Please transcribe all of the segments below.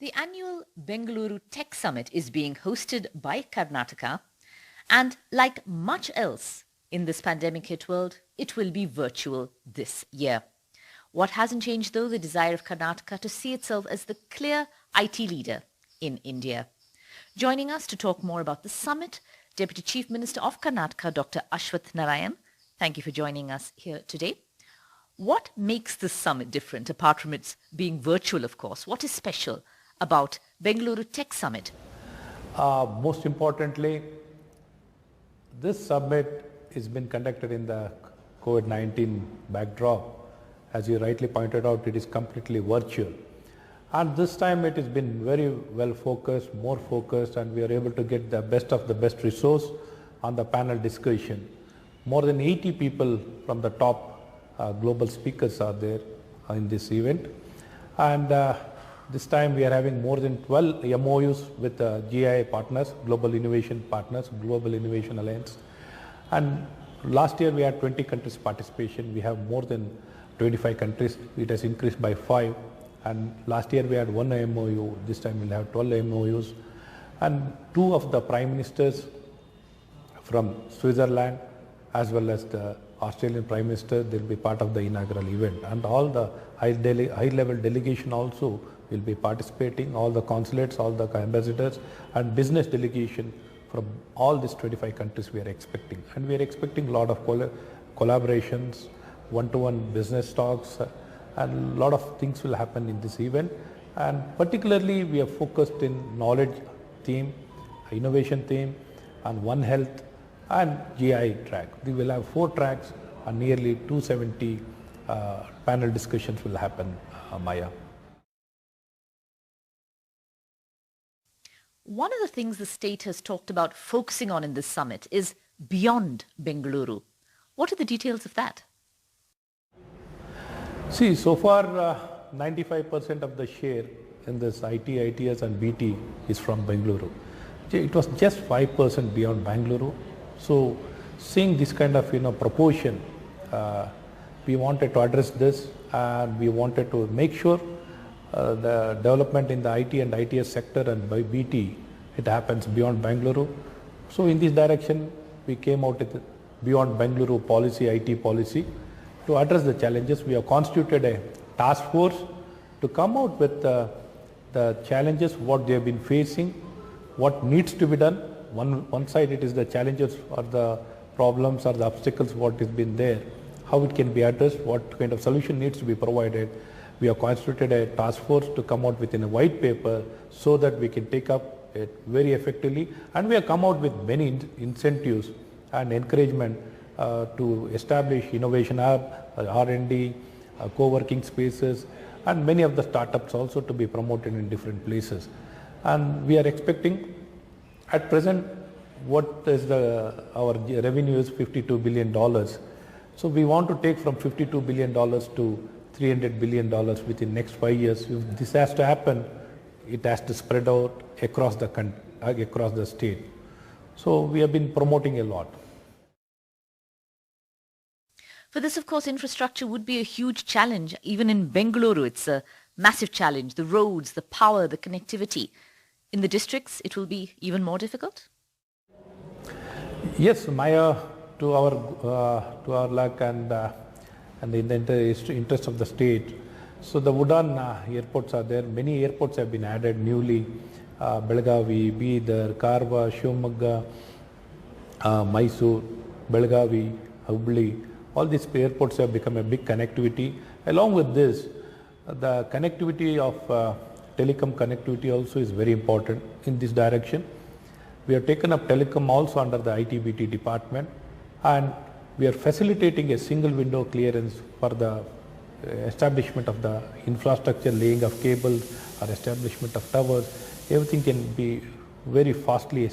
The annual Bengaluru Tech Summit is being hosted by Karnataka, and like much else in this pandemic-hit world, it will be virtual this year. What hasn't changed, though, the desire of Karnataka to see itself as the clear IT leader in India. Joining us to talk more about the summit, Deputy Chief Minister of Karnataka, Dr. Ashwath Narayan. Thank you for joining us here today. What makes this summit different, apart from its being virtual, of course? What is special about Bengaluru Tech Summit? Most importantly, this summit has been conducted in the COVID-19 backdrop. As you rightly pointed out, it is completely virtual. And this time it has been very well focused, more focused, and we are able to get the best of the best resource on the panel discussion. More than 80 people from the top global speakers are there in this event. And this time we are having more than 12 MOUs with GI partners, Global Innovation Partners, Global Innovation Alliance. And last year we had 20 countries participation. We have more than 25 countries. It has increased by 5. And last year we had 1 MOU. This time we'll have 12 MOUs. And 2 of the prime ministers from Switzerland as well as the Australian Prime Minister, they'll be part of the inaugural event. And all the high-level delegation also will be participating, all the consulates, all the ambassadors and business delegation from all these 25 countries we are expecting. And we are expecting a lot of collaborations, one-to-one business talks, and a lot of things will happen in this event. And particularly we are focused in knowledge theme, innovation theme, and One Health and GI track. We will have 4 tracks and nearly 270 panel discussions will happen, Maya. One of the things the state has talked about focusing on in this summit is beyond Bengaluru. What are the details of that? See, so far 95% of the share in this IT, ITS and BT is from Bengaluru. It was just 5% beyond Bengaluru. So seeing this kind of proportion, we wanted to address this and we wanted to make sure the development in the IT and ITS sector and by BT, it happens beyond Bengaluru. So in this direction, we came out with beyond Bengaluru policy, IT policy. To address the challenges, we have constituted a task force to come out with the challenges, what they have been facing, what needs to be done. One side it is the challenges or the problems or the obstacles what has been there, how it can be addressed, what kind of solution needs to be provided. We have constituted a task force to come out within a white paper so that we can take up it very effectively, and we have come out with many incentives and encouragement to establish innovation hub, R&D, co-working spaces, and many of the startups also to be promoted in different places. And we are expecting, at present, what is our revenue is $52 billion. So we want to take from $52 billion to $300 billion within next 5 years. If this has to happen, it has to spread out across the country, across the state. So we have been promoting a lot. For this, of course, infrastructure would be a huge challenge. Even in Bengaluru, it's a massive challenge. The roads, the power, the connectivity. In the districts, it will be even more difficult? Yes, Maya, to our luck and in the interest of the state. So the Udan airports are there. Many airports have been added newly. Belagavi, Bidar, Karwa, Shivamogga, Mysore, Belagavi, Hubli. All these airports have become a big connectivity. Along with this, the connectivity of telecom connectivity also is very important in this direction. We have taken up telecom also under the ITBT department, and we are facilitating a single window clearance for the establishment of the infrastructure, laying of cables or establishment of towers. Everything can be very fastly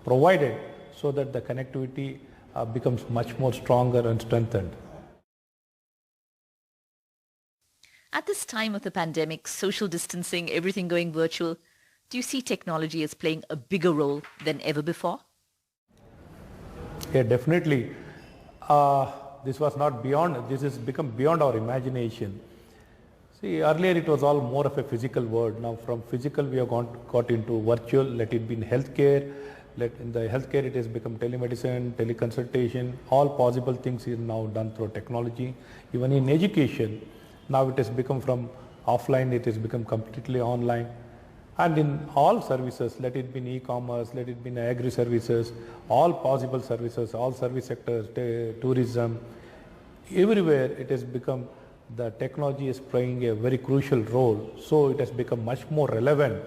provided so that the connectivity becomes much more stronger and strengthened. At this time of the pandemic, social distancing, everything going virtual, do you see technology as playing a bigger role than ever before? Yeah, definitely. This was not beyond, this has become beyond our imagination. See, earlier it was all more of a physical word. Now from physical we have got into virtual, let it be in healthcare. In the healthcare it has become telemedicine, teleconsultation, all possible things is now done through technology. Even in education, now it has become from offline, it has become completely online. And in all services, let it be in e-commerce, let it be in agri-services, all possible services, all service sectors, tourism, everywhere it has become, the technology is playing a very crucial role. So it has become much more relevant,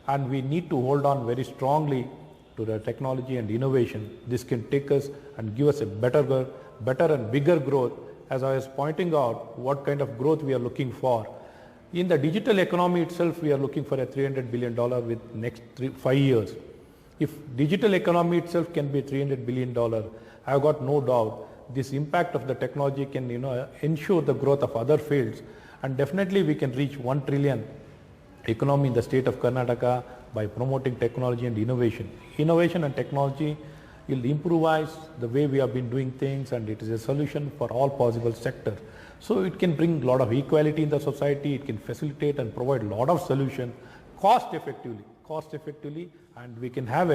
and we need to hold on very strongly to the technology and innovation. This can take us and give us a better and bigger growth. As I was pointing out, what kind of growth we are looking for. In the digital economy itself, we are looking for a $300 billion with next 5 years. If digital economy itself can be $300 billion, I have got no doubt this impact of the technology can ensure the growth of other fields, and definitely we can reach 1 trillion economy in the state of Karnataka by promoting technology and innovation. Innovation and technology will improvise the way we have been doing things, and it is a solution for all possible sectors. So it can bring a lot of equality in the society, it can facilitate and provide a lot of solution cost effectively, and we can have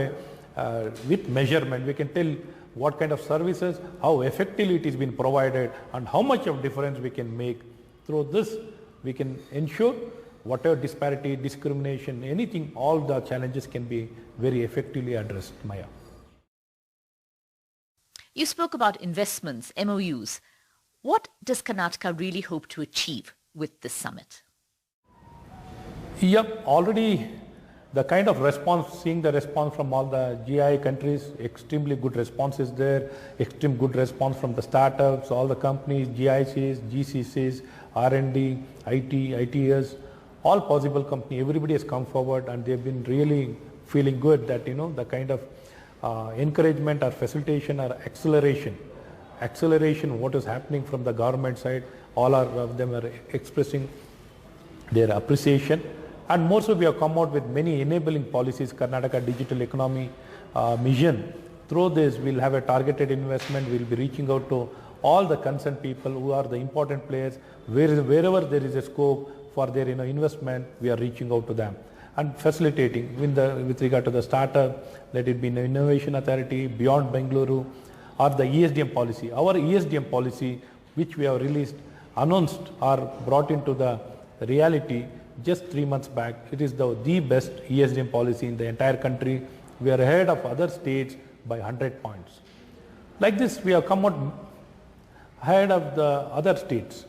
with measurement, we can tell what kind of services, how effectively it is being provided, and how much of difference we can make. Through this, we can ensure whatever disparity, discrimination, anything, all the challenges can be very effectively addressed, Maya. You spoke about investments, MOUs. What does Karnataka really hope to achieve with this summit? Yep, already the kind of response, seeing the response from all the GI countries, extremely good response is there, extreme good response from the startups, all the companies, GICs, GCCs, R&D, IT, ITS, all possible company, everybody has come forward, and they've been really feeling good that, the kind of encouragement or facilitation or acceleration, what is happening from the government side, all of them are expressing their appreciation. And more so, we have come out with many enabling policies, Karnataka Digital Economy Mission. Through this, we'll have a targeted investment, we'll be reaching out to all the concerned people who are the important players, wherever there is a scope for their investment, we are reaching out to them and facilitating with regard to the startup, let it be an Innovation Authority, Beyond Bengaluru, or the ESDM policy. Our ESDM policy, which we have announced or brought into the reality just 3 months back, it is the best ESDM policy in the entire country. We are ahead of other states by 100 points. Like this, we have come out ahead of the other states.